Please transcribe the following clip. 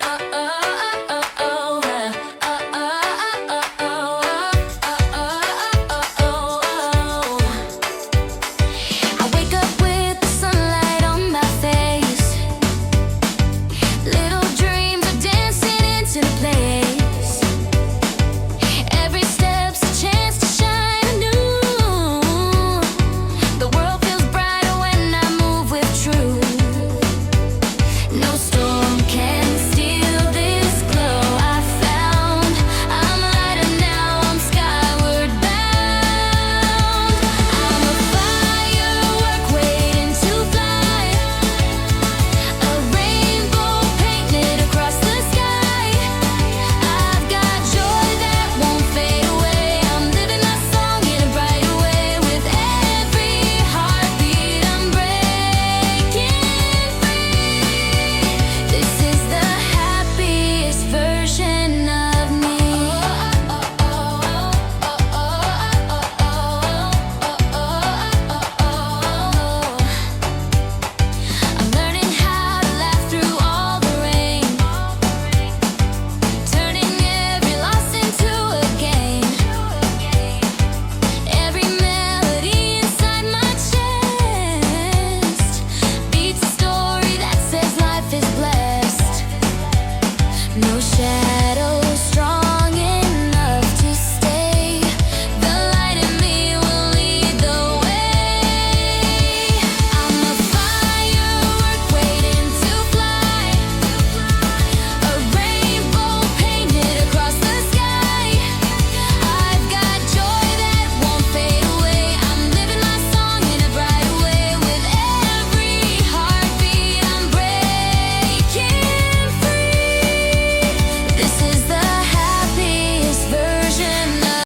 I wake up with the sunlight on my face. Little dreams are dancing into the place. Every step's a chance to shine anew. The world feels brighter when I move with truth. No storm can steal this glow I found. I'm lighter now, I'm skyward bound. I'm a firework waiting to fly, a rainbow painted across the sky. I've got joy that won't fade away. I'm living my song in a brighter way. With every heartbeat I'm breaking free. This is the happiest version of me. I'm learning how to laugh through all the rain, turning every loss into a gain. Every melody inside my chest beats a story that says life is blessed. No shadow